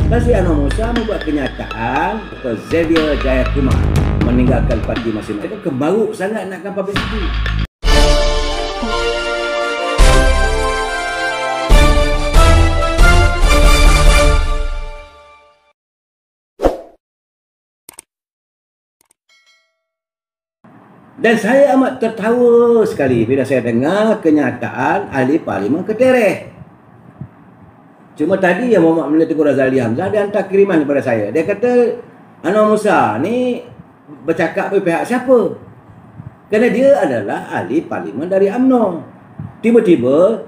Tansi Anwar Musa membuat kenyataan Dr. Xavier Jayakumar meninggalkan parti masing-masing. Itu kemaruk sangat nakkan publicity. Dan saya amat tertawa sekali bila saya dengar kenyataan ahli parlimen Ketereh. Cuma tadi yang Muhammad Melih Tengku Razali Hamzah dia hantar kiriman kepada saya. Dia kata Anwar Musa ni bercakap dengan pihak siapa? Kerana dia adalah ahli parlimen dari UMNO. Tiba-tiba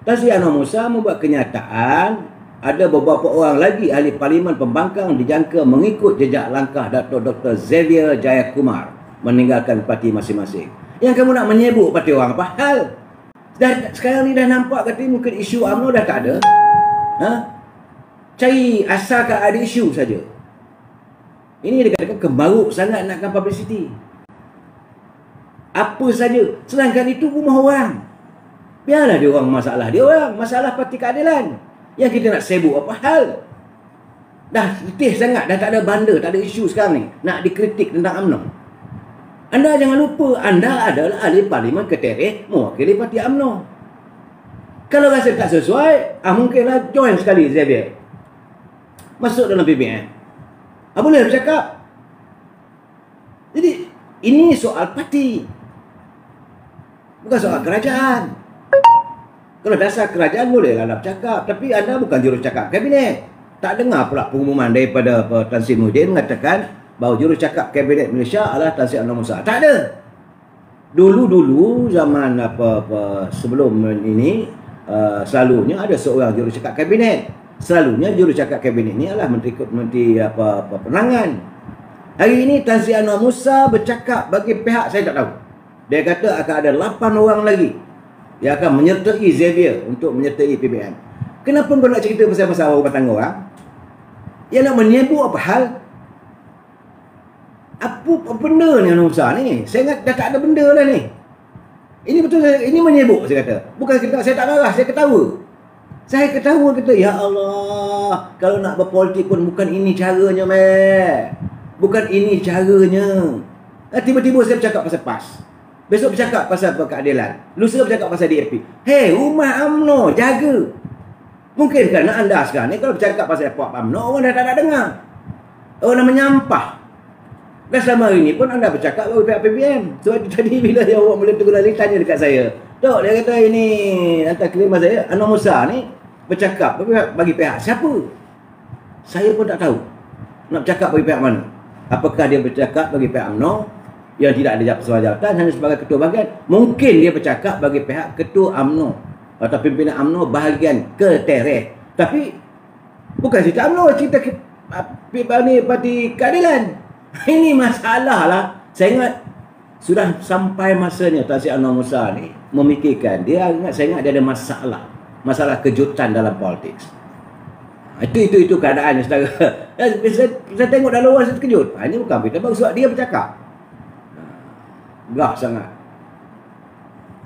Tansi Anwar Musa membuat kenyataan ada beberapa orang lagi ahli parlimen pembangkang dijangka mengikut jejak langkah Dato' Dr. Xavier Jayakumar meninggalkan parti masing-masing. Yang kamu nak menyebut parti orang apa hal? Sekarang ni dah nampak kata mungkin isu UMNO dah tak ada. Cari asalkan ada isu saja. Ini dia katakan kemaruk sangat nakkan publicity. Apa saja. Sedangkan itu rumah orang. Biarlah dia orang masalah dia orang. Masalah parti keadilan. Yang kita nak sibuk apa hal? Dah letih sangat. Dah tak ada banda. Tak ada isu sekarang ni. Nak dikritik tentang UMNO. Anda jangan lupa. Anda adalah ahli parlimen Ketereh mewakili parti UMNO. Kalau rasa tak sesuai, mungkinlah join sekali Xavier. Masuk dalam PBN. Boleh bercakap. Jadi, ini soal parti. Bukan soal kerajaan. Kalau dasar kerajaan bolehlah nak bercakap. Tapi anda bukan jurucakap kabinet. Tak dengar pula pengumuman daripada Tan Sri Muhyiddin mengatakan bahawa jurucakap kabinet Malaysia adalah Tansi Anwar Musa. Tak ada. Dulu-dulu zaman sebelum ini, selalunya ada seorang jurucakap kabinet. Selalunya jurucakap kabinet ini adalah menteri penerangan. Hari ini Tansi Anwar Musa bercakap bagi pihak saya tak tahu. Dia kata akan ada 8 orang lagi yang akan menyertai Xavier untuk menyertai PBN. Kenapa kau nak cerita pasal rumah tangga orang? Yang nak menyebut apa hal? Apa benda ni Anwar Musa ni? Saya ingat dah tak ada benda lah ni. Ini betul, ini menyebut saya kata. Bukan kita, saya tak marah, saya ketawa. Saya ketawa kata, ya Allah, kalau nak berpolitik pun bukan ini caranya, meh. Bukan ini caranya. Tiba-tiba saya bercakap pasal PAS. Besok bercakap pasal keadilan. Lusa bercakap pasal DAP. Hei, rumah UMNO, jaga. Mungkin kerana anda sekarang ni kalau bercakap pasal UMNO, orang dah tak nak dengar. Orang dah menyampah. Dan selama hari ni pun anda bercakap bagi pihak PBN. So tadi bila yang orang Melih Tengku Razali tanya dekat saya, Dok, dia kata ini hantar kiriman saya, Anwar Musa ni bercakap bagi pihak siapa? Saya pun tak tahu nak bercakap bagi pihak mana. Apakah dia bercakap bagi pihak UMNO yang tidak ada jabatan hanya sebagai ketua bahagian? Mungkin dia bercakap bagi pihak ketua UMNO atau pimpinan UMNO bahagian Ketereh. Tapi bukan cerita UMNO, cerita parti keadilan. Ini masalah lah. Saya ingat sudah sampai masanya Tansi Anwar Musa ni memikirkan. Saya ingat dia ada masalah. Masalah kejutan dalam politik. Itu keadaannya saudara. Saya tengok dalam luar saya terkejut. Ini bukan berita bagus sebab dia bercakap. Gah sangat.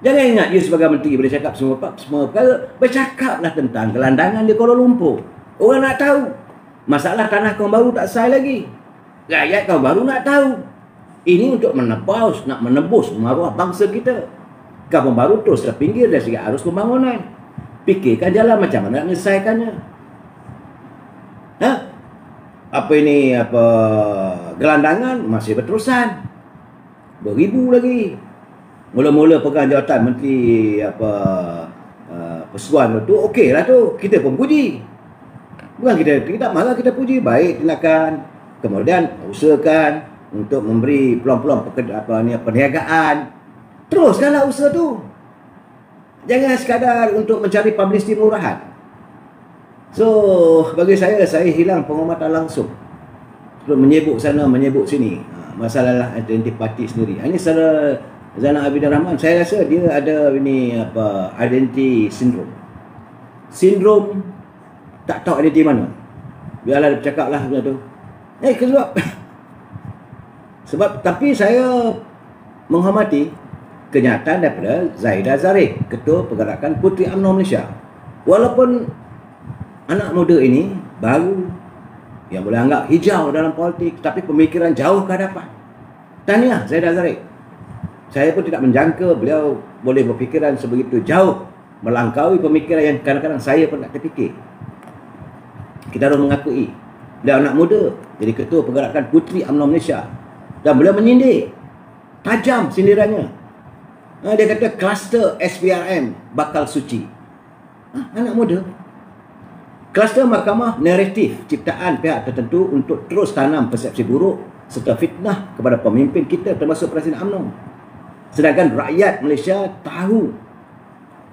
Jangan ingat dia sebagai menteri boleh cakap semua perkara. Bercakaplah tentang gelandangan di Kuala Lumpur. Orang nak tahu. Masalah tanah Kampung Baru tak selesai lagi. Rakyat Kampung Baru nak tahu. Ini untuk menebus maruah bangsa kita. Kampung Baru terus terpinggir dari segi arus pembangunan. Fikirkan jalan macam mana nak menyelesaikannya. Gelandangan masih berterusan. Beribu lagi. Mula-mula pegang jawatan Menteri Persuan tu, okey lah tu. Kita pun puji. Bukan kita marah, kita puji. Baik tindakan. Kemudian usahakan untuk memberi peluang-peluang perniagaan. Teruskanlah usaha tu. Jangan sekadar untuk mencari publicity murahan. So, bagi saya hilang penghormatan langsung. Sebelum menyebut sana, menyebut sini. Masalah identiti parti sendiri. Ini secara Zainal Abidin Rahman, saya rasa dia ada identity syndrome. Sindrom tak tahu identiti mana. Biarlah dia bercakap lah macam tu. Sebab tapi saya menghormati kenyataan daripada Zaidah Zarif, Ketua Pergerakan Puteri UMNO Malaysia. Walaupun anak muda ini baru yang boleh anggap hijau dalam politik, tapi pemikiran jauh ke hadapan. Tahniah Zaidah Zarif. Saya pun tidak menjangka beliau boleh berfikiran sebegitu jauh, melangkaui pemikiran yang kadang-kadang saya pun tak terfikir. Kita harus mengakui beliau anak muda, jadi ketua pergerakan Puteri UMNO Malaysia, dan beliau menyindir tajam sindirannya. Dia kata kluster SPRM bakal suci. Anak muda. Kluster mahkamah naratif ciptaan pihak tertentu untuk terus tanam persepsi buruk serta fitnah kepada pemimpin kita termasuk Presiden UMNO. Sedangkan rakyat Malaysia tahu,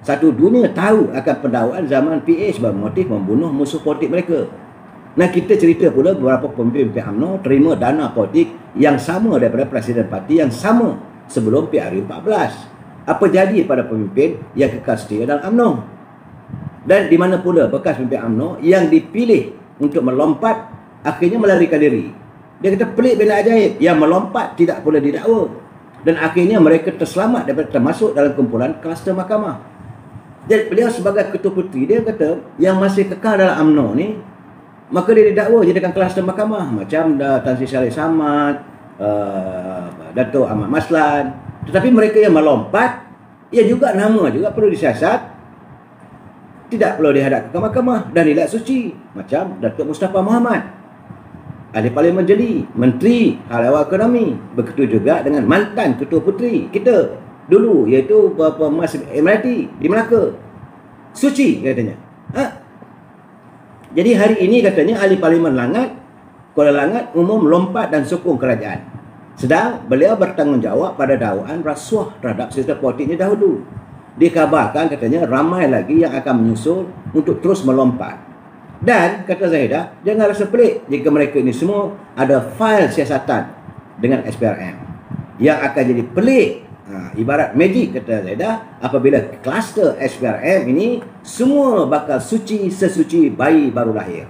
satu dunia tahu akan pendakwaan zaman PH bermotif membunuh musuh politik mereka. Nah, kita cerita pula beberapa pemimpin pihak UMNO terima dana politik yang sama daripada Presiden Parti yang sama sebelum PRU14. Apa jadi pada pemimpin yang kekal setia dalam UMNO? Dan di mana pula bekas pemimpin UMNO yang dipilih untuk melompat akhirnya melarikan diri? Dia kata pelik benda ajaib, yang melompat tidak pula didakwa. Dan akhirnya mereka terselamat daripada termasuk dalam kumpulan kluster mahkamah. Jadi beliau sebagai ketua puteri, dia kata yang masih kekal dalam UMNO ni, maka dia didakwa jadikan kluster mahkamah. Macam Tan Sri Syarif Samad, Dato' Ahmad Maslan. Tetapi mereka yang melompat, ia juga nama juga perlu disiasat, tidak perlu dihadap ke mahkamah dan nilai suci. Macam Datuk Mustafa Muhammad, Ahli Parlimen Jeli, Menteri Hal Ehwal Ekonomi. Begitu juga dengan mantan Ketua Puteri kita dulu, iaitu Mas Emirati di Melaka. Suci katanya. Jadi hari ini katanya Ahli Parlimen Langat, Kuala Langat umum lompat dan sokong kerajaan. Sedang beliau bertanggungjawab pada dakwaan rasuah terhadap sistem politiknya dahulu. Dikabarkan katanya ramai lagi yang akan menyusul untuk terus melompat. Dan kata Zaidah, jangan rasa pelik jika mereka ini semua ada fail siasatan dengan SPRM yang akan jadi pelik. Ibarat magic kata Zaidah, apabila kluster SPRM ini semua bakal suci sesuci bayi baru lahir.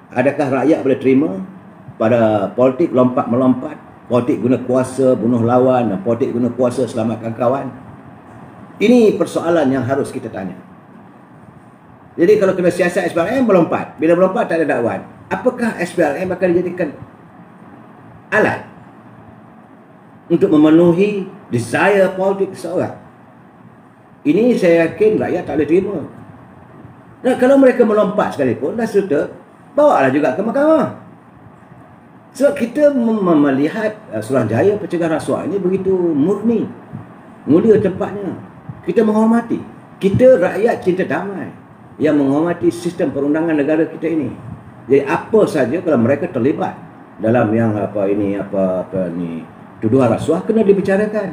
Adakah rakyat boleh terima pada politik lompat-melompat, politik guna kuasa bunuh lawan, dan politik guna kuasa selamatkan kawan? Ini persoalan yang harus kita tanya. Jadi kalau kena siasat SPRM melompat, bila melompat tak ada dakwaan, apakah SPRM akan dijadikan alat untuk memenuhi desire politik seseorang? Ini saya yakin rakyat tak boleh terima. Nah, kalau mereka melompat sekalipun, dah serta bawalah juga ke mahkamah. Sebab kita melihat Suruhanjaya Pencegah Rasuah ini begitu murni, mulia tempatnya. Kita menghormati. Kita rakyat cinta damai yang menghormati sistem perundangan negara kita ini. Jadi apa saja kalau mereka terlibat dalam yang tuduhan rasuah, kena dibicarakan.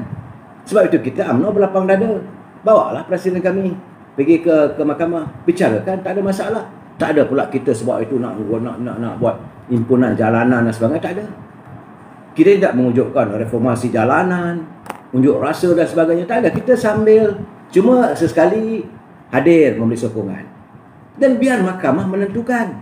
Sebab itu kita UMNO berlapang dada. Bawalah presiden kami pergi ke mahkamah, bicarakan, tak ada masalah. Tak ada pula kita sebab itu nak buat himpunan jalanan dan sebagainya, tak ada. Kita tidak mewujudkan reformasi jalanan, unjuk rasa dan sebagainya, tak ada. Kita sambil cuma sesekali hadir memberi sokongan. Dan biar mahkamah menentukan.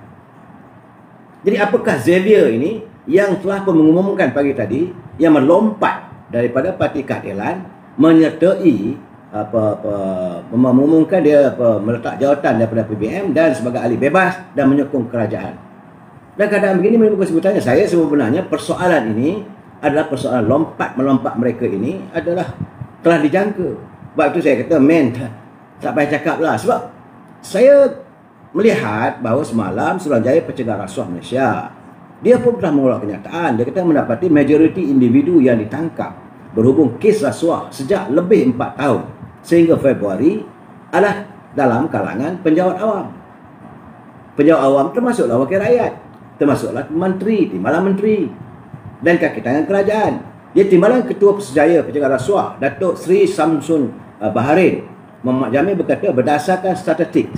Jadi apakah Xavier ini yang telah mengumumkan pagi tadi, yang melompat daripada Parti Keadilan, menyertai mengumumkan dia meletak jawatan daripada PBM dan sebagai ahli bebas dan menyokong kerajaan. Dan keadaan begini menimbulkan sebutannya, saya sebenarnya persoalan ini adalah persoalan lompat-melompat mereka ini adalah telah dijangka. Sebab itu saya kata tak payah cakap lah. Sebab saya melihat bahawa semalam Suruhanjaya Pencegah Rasuah Malaysia, dia pun telah mengeluarkan kenyataan. Dia kata mendapati majoriti individu yang ditangkap berhubung kes rasuah sejak lebih 4 tahun sehingga Februari adalah dalam kalangan penjawat awam. Penjawat awam termasuklah wakil rakyat, termasuklah menteri, timbalan menteri dan kaki tangan kerajaan. Dia timbalan Ketua Persejaya Pencegah Rasuah, Datuk Seri Samsun Baharin Muhammad Jamil berkata berdasarkan statistik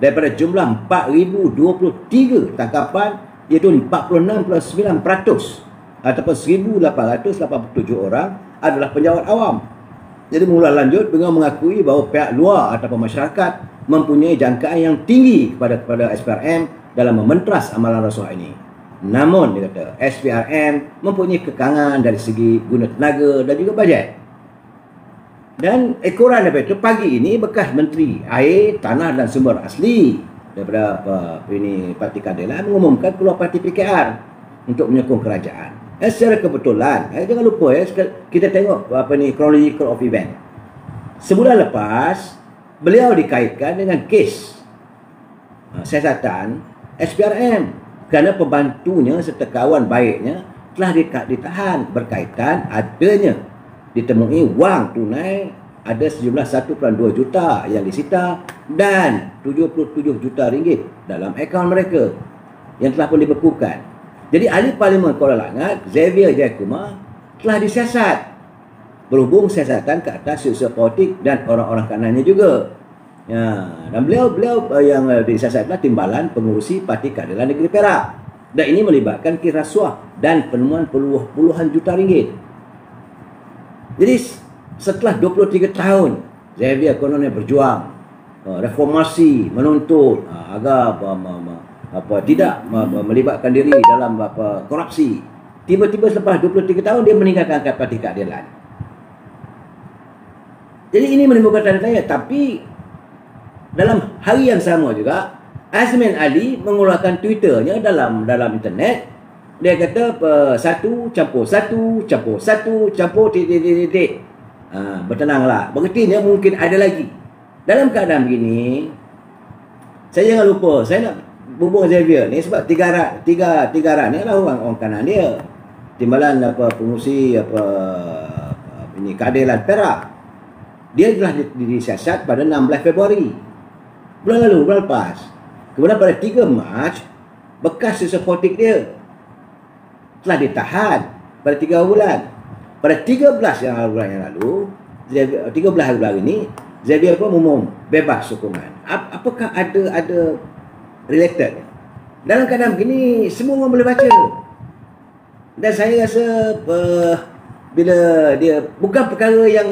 daripada jumlah 4,023 tangkapan, iaitu 46.9% ataupun 1,887 orang adalah penjawat awam. Jadi mula lanjut dengan mengakui bahawa pihak luar ataupun masyarakat mempunyai jangkaan yang tinggi kepada SPRM dalam mementras amalan rasuah ini. Namun dia kata SPRM mempunyai kekangan dari segi guna tenaga dan juga bajet. Dan ekoran daripada itu, pagi ini bekas Menteri Air, Tanah dan Sumber Asli daripada ini Parti Keadilan mengumumkan keluar Parti PKR untuk menyokong kerajaan. Secara kebetulan, jangan lupa kita tengok chronological of event. Sebulan lepas, beliau dikaitkan dengan kes siasatan SPRM kerana pembantunya serta kawan baiknya telah ditahan berkaitan adanya ditemui wang tunai ada sejumlah 1.2 juta yang disita dan 77 juta ringgit dalam akaun mereka yang telah pun dibekukan. Jadi ahli Parlimen Kuala Langat Xavier Jayakumar telah disiasat berhubung siasatan ke atas usaha politik dan orang-orang kanannya juga. Ya, dan beliau yang disiasat adalah timbalan pengurusi Parti Keadilan Negeri Perak. Dan ini melibatkan kira rasuah dan penemuan puluhan juta ringgit. Jadi setelah 23 tahun Xavier kononnya berjuang reformasi, menuntut agar tidak melibatkan diri dalam korupsi. Tiba-tiba selepas 23 tahun dia meninggalkan Parti Keadilan. Jadi ini menimbulkan tanda tanya. Tapi dalam hari yang sama juga Azmin Ali mengeluarkan Twitternya dalam internet. Dia kata 1 campur 1 campur 1 campur titik. Bertenanglah. Berarti mungkin ada lagi. Dalam keadaan begini, saya jangan lupa, saya nak berhubung Xavier ni sebab tiga arat ni adalah orang kanan dia. Timbalan pengurusi ini Keadilan Perak. Dia telah disiasat pada 16 Februari. Bulan lepas. Kemudian pada 3 Mac, bekas sisa politik dia telah ditahan pada 3 bulan. Pada 13 bulan yang lalu, 13 bulan ini, Xavier pun umum bebas sokongan. Apakah ada related? Dalam keadaan begini, semua orang boleh baca. Dan saya rasa bila dia bukan perkara yang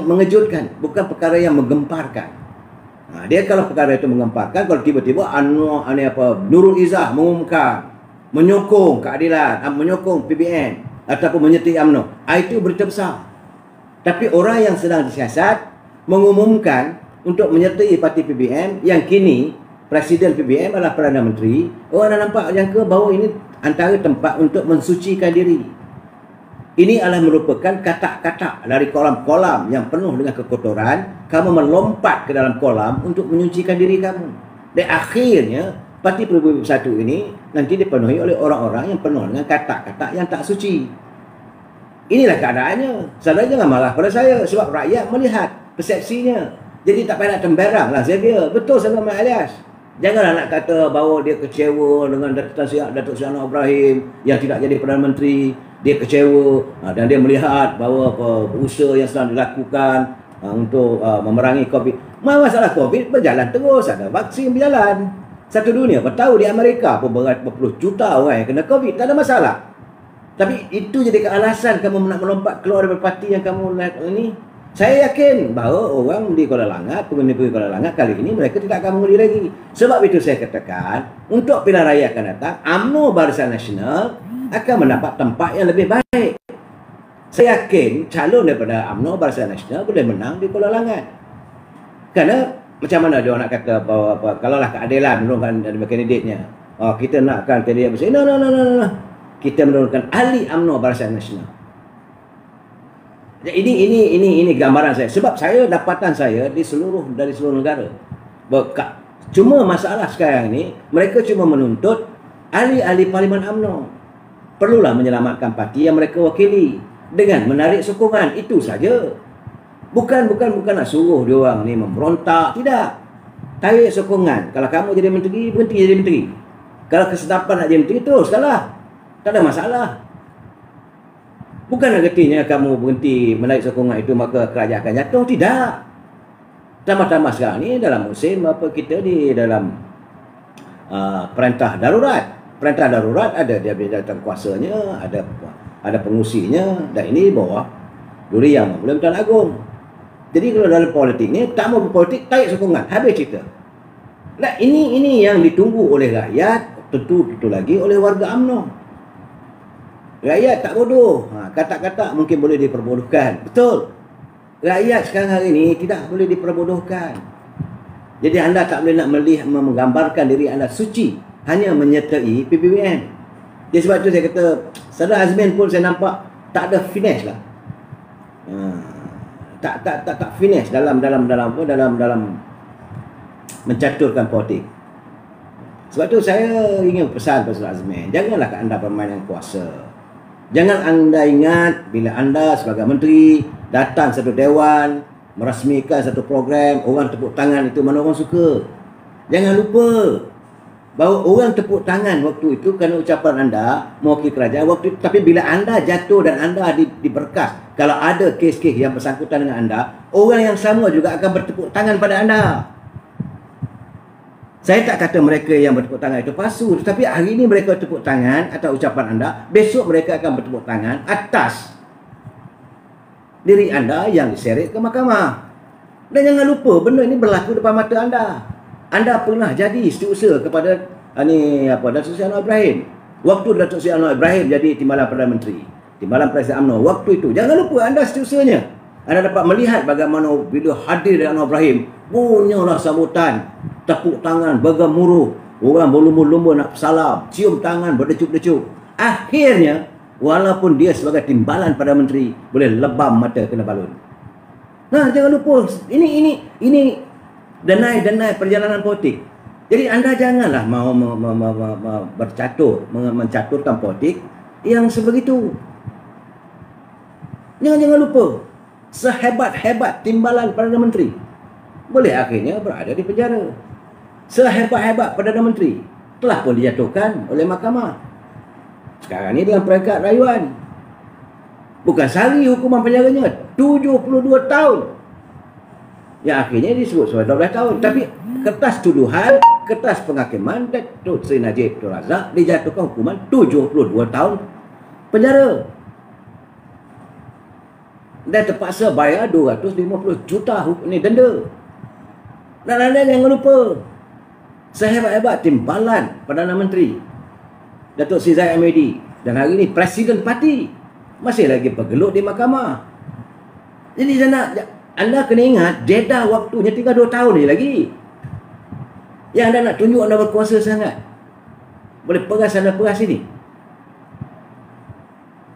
mengejutkan, bukan perkara yang menggemparkan. Dia kalau perkara itu menggemparkan, kalau tiba-tiba Nurul Izzah mengumumkan menyokong keadilan, menyokong PBN ataupun menyertai UMNO, itu berita besar. Tapi orang yang sedang disiasat mengumumkan untuk menyertai parti PBN yang kini Presiden PBN adalah Perdana Menteri, orang dah nampak jangka bahawa ini antara tempat untuk mensucikan diri. Ini adalah merupakan katak-katak dari kolam-kolam yang penuh dengan kekotoran. Kamu melompat ke dalam kolam untuk menyucikan diri kamu. Dan akhirnya Parti Pribumi Bersatu ini nanti dipenuhi oleh orang-orang yang penuh dengan katak-katak yang tak suci. Inilah keadaannya. Saudara jangan marah pada saya sebab rakyat melihat persepsinya. Jadi tak payah nak temberang lah Xavier. Betul sama Mat Alias. Janganlah nak kata bahawa dia kecewa dengan Datuk Seri Anwar Ibrahim yang tidak jadi Perdana Menteri. Dia kecewa dan dia melihat bahawa usaha yang sedang dilakukan untuk memerangi COVID. Masalah COVID berjalan terus. Ada vaksin berjalan. Satu dunia tahu di Amerika pun berpuluh juta orang yang kena COVID. Tak ada masalah. Tapi itu jadi alasan kamu nak melompat keluar dari parti yang kamu ini. Saya yakin bahawa orang di Kuala Langat, penghuni Kuala Langat kali ini mereka tidak akan mengundi lagi. Sebab itu saya katakan, untuk pilihan raya akan datang, UMNO Barisan Nasional akan mendapat tempat yang lebih baik. Saya yakin calon daripada UMNO Barisan Nasional boleh menang di Kuala Langat. Kerana macam mana dia nak kata bahawa kalaulah keadilan menurunkan kandidatnya, kita nakkan kandidat bersih. No. Kita menurunkan ahli UMNO Barisan Nasional. Ini gambaran saya. Sebab saya dapatan saya dari seluruh negara. Cuma masalah sekarang ni mereka cuma menuntut ahli-ahli Parlimen UMNO perlulah menyelamatkan parti yang mereka wakili dengan menarik sokongan. Itu saja. Bukan nak suruh dia orang ni memberontak. Tidak. Tarik sokongan. Kalau kamu jadi menteri, berhenti jadi menteri. Kalau kesedapan nak jadi menteri, teruskanlah. Tak ada masalah. Bukan artinya kamu berhenti menarik sokongan itu maka kerajaan akan jatuh. Tidak. Tambah-tambah sekarang ni dalam musim kita di dalam perintah darurat. Perintah darurat ada dia jawatan kuasanya, ada pengusinya, dan ini di bawah Duri Yang Bertuan Agong. Jadi kalau dalam politik ni tak mau berpolitik, tarik sokongan, habis cerita. Nah, ini yang ditunggu oleh rakyat, tentu lagi oleh warga UMNO. Rakyat tak bodoh. Kata-kata mungkin boleh diperbodohkan. Betul. Rakyat sekarang hari ini tidak boleh diperbodohkan. Jadi anda tak boleh nak melihat, menggambarkan diri anda suci hanya menyertai PBBM. Jadi sebab tu saya kata Saudara Azmin pun saya nampak tak ada finish lah. Tak finish dalam mencaturkan politik. Sebab tu saya ingin pesan kepada Saudara Azmin, janganlah anda bermain dengan kuasa. Jangan anda ingat bila anda sebagai menteri datang satu dewan, merasmikan satu program, orang tepuk tangan, itu mana orang suka. Jangan lupa bahawa orang tepuk tangan waktu itu kerana ucapan anda mewakili kerajaan waktu itu. Tapi bila anda jatuh dan anda diberkas, kalau ada kes-kes yang bersangkutan dengan anda, orang yang sama juga akan bertepuk tangan pada anda. Saya tak kata mereka yang bertepuk tangan itu palsu, tetapi hari ini mereka tepuk tangan atas ucapan anda, besok mereka akan bertepuk tangan atas diri anda yang diseret ke mahkamah. Dan jangan lupa benda ini berlaku depan mata anda. Anda pernah jadi setiausaha kepada Datuk Seri Anwar Ibrahim. Waktu Datuk Seri Anwar Ibrahim jadi Timbalan Perdana Menteri, Timbalan Presiden UMNO, waktu itu jangan lupa anda setiausahanya. Anda dapat melihat bagaimana bila hadir dari Anwar Ibrahim, punyalah sambutan, tepuk tangan bergemuruh, orang berlumba-lumba nak salam, cium tangan berdecup-decup. Akhirnya walaupun dia sebagai Timbalan Perdana Menteri boleh lebam mata kena balun. Nah, jangan lupa ini denai perjalanan politik. Jadi anda janganlah mau mencaturkan politik yang sebegitu. Jangan lupa, sehebat-hebat Timbalan Perdana Menteri boleh akhirnya berada di penjara. Sehebat-hebat Perdana Menteri telah pun dijatuhkan oleh mahkamah. Sekarang ni dalam peringkat rayuan. Bukan sehari hukuman penjaranya, 72 tahun. Yang akhirnya disebut sebagai 12 tahun. Tapi kertas tuduhan, kertas penghakiman Datuk Seri Najib Tun Razak dijatuhkan hukuman 72 tahun penjara. Dan terpaksa bayar 250 juta denda. Dan anda jangan lupa, sehebat-hebat Timbalan Perdana Menteri Datuk Seri Zahid Hamidi dan hari ini Presiden Parti masih lagi bergelut di mahkamah. Jadi anda kena ingat, jeda waktunya tinggal 2 tahun je lagi. Yang anda nak tunjuk anda berkuasa sangat, boleh peras sana peras sini.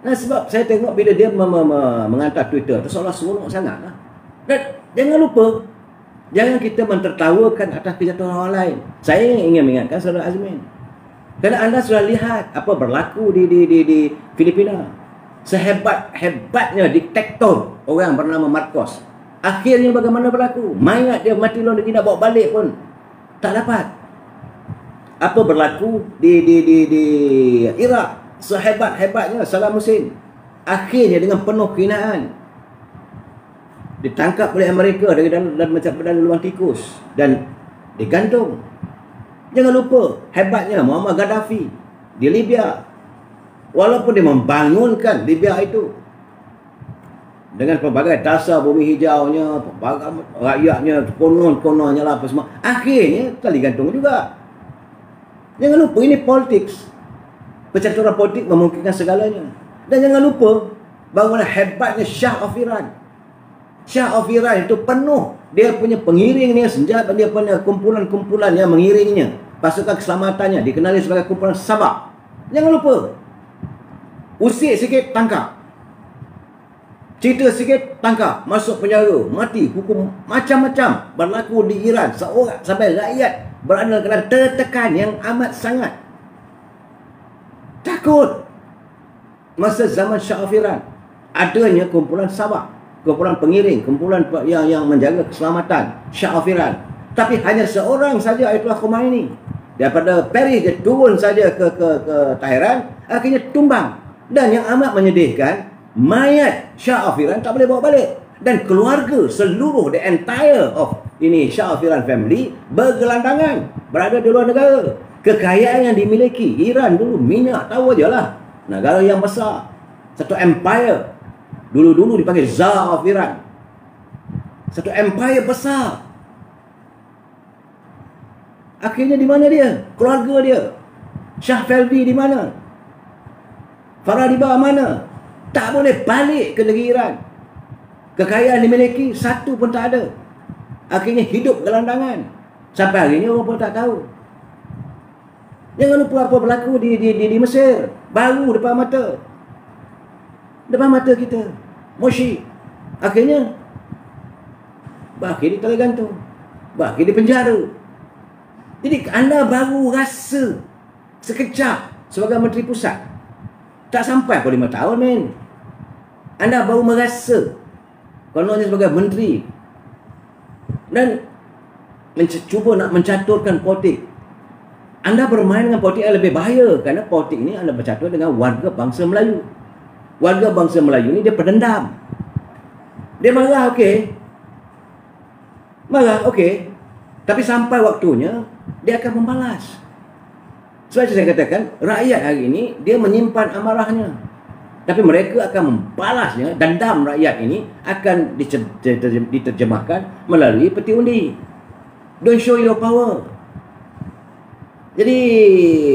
Nah, sebab saya tengok bila dia menghantar Twitter tu seolah seronok sangat lah. Dan jangan lupa, jangan kita mentertawakan atas kejatuhan orang lain. Saya ingin mengingatkan Saudara Azmin, kerana anda sudah lihat apa berlaku di Filipina. Sehebat-hebatnya diktator orang bernama Marcos, akhirnya bagaimana berlaku? Mayat dia mati luar negeri, nak bawa balik pun tak dapat. Apa berlaku di Iraq? Sehebat-hebatnya Saddam Hussein, akhirnya dengan penuh kehinaan ditangkap oleh Amerika dari dalam lubang tikus dan digantung. Jangan lupa hebatnya Muammar Gaddafi di Libya. Walaupun dia membangunkan Libya itu dengan pelbagai dasar bumi hijaunya, rakyatnya konon-kononnya lah apa semua, akhirnya telah digantung juga. Jangan lupa ini politik. Percaturan politik memungkinkan segalanya. Dan jangan lupa bagaimana hebatnya Shah of Iran. Shah of Iran itu penuh, dia punya pengiringnya, senjata, dia punya kumpulan-kumpulan yang mengiringnya, pasukan keselamatannya dikenali sebagai kumpulan Sabak. Jangan lupa, usik sikit tangkap, cerita sikit tangkap, masuk penjara, mati, hukum macam-macam berlaku di Iran. Seorang sampai rakyat berada dalam tertekan yang amat sangat. Takut. Masa zaman Shah of Iran adanya kumpulan Sabak, kumpulan pengiring, kumpulan yang menjaga keselamatan Shah of Iran. Tapi hanya seorang saja, Ayatollah Khomeini. Daripada Paris dia turun saja ke Tehran, akhirnya tumbang. Dan yang amat menyedihkan, mayat Shah of Iran tak boleh bawa balik. Dan keluarga seluruh, the entire of ini Shah of Iran family bergelandangan berada di luar negara. Kekayaan yang dimiliki Iran dulu, minyak tahu aja lah, negara yang besar, satu empire. Dulu dipanggil Tsar of Iran, satu empire besar. Akhirnya di mana dia? Keluarga dia, Shah Pahlavi di mana? Faradibah mana? Tak boleh balik ke negeri Iran. Kekayaan dimiliki satu pun tak ada. Akhirnya hidup gelandangan. Sampai hari ini orang pun tak tahu. Jangan lupa apa berlaku di Mesir. Baru depan mata. Depan mata kita. Morsi. Akhirnya berakhir di tala gantung. Berakhir di penjara. Jadi anda baru rasa sekejap sebagai Menteri Pusat. Tak sampai pun 5 tahun, men. Anda baru merasa kononnya sebagai menteri. Dan cuba nak mencaturkan politik. Anda bermain dengan politik yang lebih bahaya. Kerana politik ini anda bercatur dengan warga bangsa Melayu. Warga bangsa Melayu ni dia pendendam. Dia marah, okey. Marah, okey. Tapi sampai waktunya, dia akan membalas. Sebab saya katakan, rakyat hari ini, dia menyimpan amarahnya. Tapi mereka akan membalasnya. Dendam rakyat ini akan diterjemahkan melalui peti undi. Don't show your power. Jadi,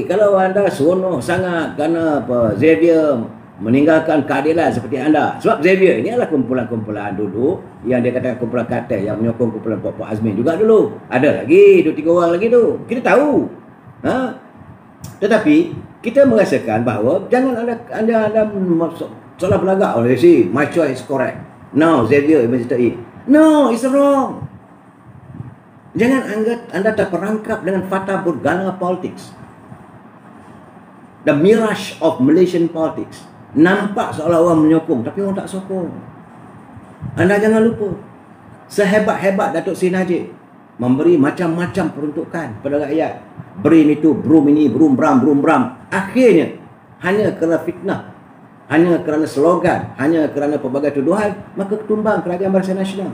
kalau anda seronok sangat kerana Xavier meninggalkan keadilan seperti anda. Sebab Xavier ini adalah kumpulan-kumpulan dulu yang dia katakan kumpulan kartel yang menyokong kumpulan Pok Azmin juga dulu. Ada lagi 2-3 orang lagi tu. Kita tahu. Tetapi kita merasakan bahawa jangan anda salah belagak oleh si my choice is correct. No, Xavier mencintai. No, it's wrong. Jangan anda terperangkap dengan fata morgana politics. The mirage of Malaysian politics. Nampak seolah orang menyokong, tapi orang tak sokong. Anda jangan lupa, sehebat-hebat Datuk Seri Najib memberi macam-macam peruntukan pada rakyat. Beri itu, brum ini, brum bram. Akhirnya, hanya kerana fitnah, hanya kerana slogan, hanya kerana pelbagai tuduhan, maka tumbang Kerajaan Barisan Nasional.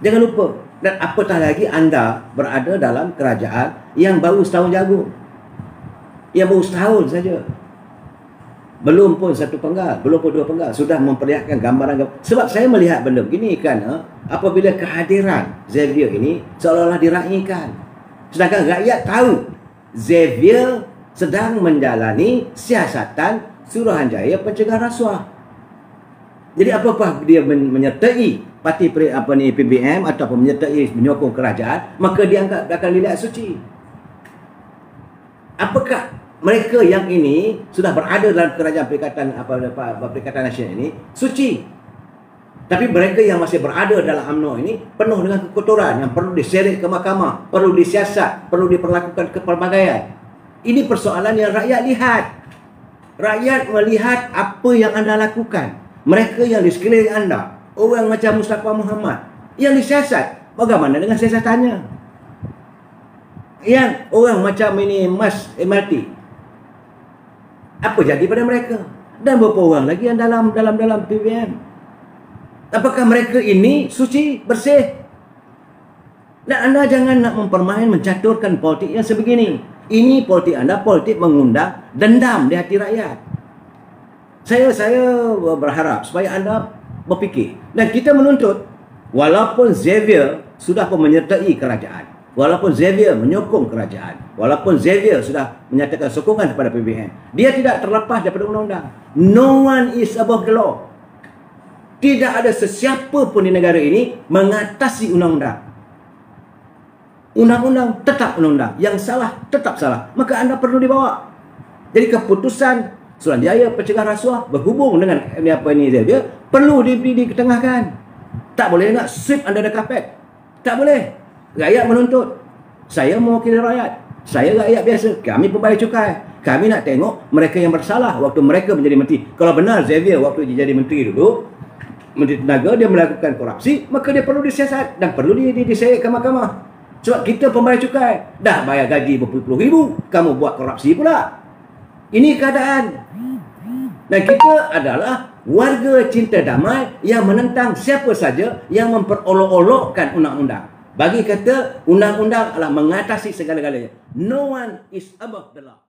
Jangan lupa. Dan apatah lagi anda berada dalam kerajaan yang baru setahun jagung. Yang baru setahun saja. Belum pun 1 penggal, belum pun 2 penggal, sudah memperlihatkan gambaran. Sebab saya melihat benda begini kan, apabila kehadiran Xavier ini seolah-olah diraihkan. Sedangkan rakyat tahu Xavier sedang menjalani siasatan Suruhanjaya Pencegah Rasuah. Jadi apakah dia menyertai parti PBM ataupun menyertai menyokong kerajaan, maka dia akan dilihat suci. Apakah mereka yang ini sudah berada dalam kerajaan Perikatan Nasional ini suci? Tapi mereka yang masih berada dalam UMNO ini penuh dengan kekotoran yang perlu diseret ke mahkamah, perlu disiasat, perlu diperlakukan kepelbagaian. Ini persoalan yang rakyat lihat. Rakyat melihat apa yang anda lakukan. Mereka yang di sekeliling anda, orang macam Mustafa Muhammad yang disiasat, bagaimana dengan siasatannya? Yang orang macam ini Mas MRT, apa jadi pada mereka? Dan berapa orang lagi yang dalam PBM? Apakah mereka ini suci, bersih? Dan anda jangan nak mempermain, mencaturkan politik yang sebegini. Ini politik anda, politik mengundang dendam di hati rakyat. Saya berharap supaya anda berfikir. Dan kita menuntut, walaupun Xavier sudah pun menyertai kerajaan, walaupun Xavier menyokong kerajaan, walaupun Xavier sudah menyatakan sokongan kepada PBN, dia tidak terlepas daripada undang-undang. No one is above the law. Tidak ada sesiapa pun di negara ini mengatasi undang-undang. Undang-undang tetap undang-undang. Yang salah tetap salah. Maka anda perlu dibawa. Jadi keputusan Suruhanjaya Pencegah Rasuah berhubung dengan Xavier perlu diketengahkan. Tak boleh nak sweep under the carpet. Tak boleh. Rakyat menuntut. Saya mewakili rakyat. Saya rakyat biasa. Kami pembayar cukai. Kami nak tengok mereka yang bersalah waktu mereka menjadi menteri. Kalau benar Xavier waktu dia jadi menteri dulu, Menteri Tenaga, dia melakukan korupsi, maka dia perlu disiasat dan perlu diseret ke mahkamah. Sebab kita pembayar cukai. Dah bayar gaji berpuluh-puluh ribu, kamu buat korupsi pula. Ini keadaan. Dan kita adalah warga cinta damai yang menentang siapa saja yang memperolok-olokkan undang-undang. Bagi kata undang-undang adalah mengatasi segala-galanya. No one is above the law.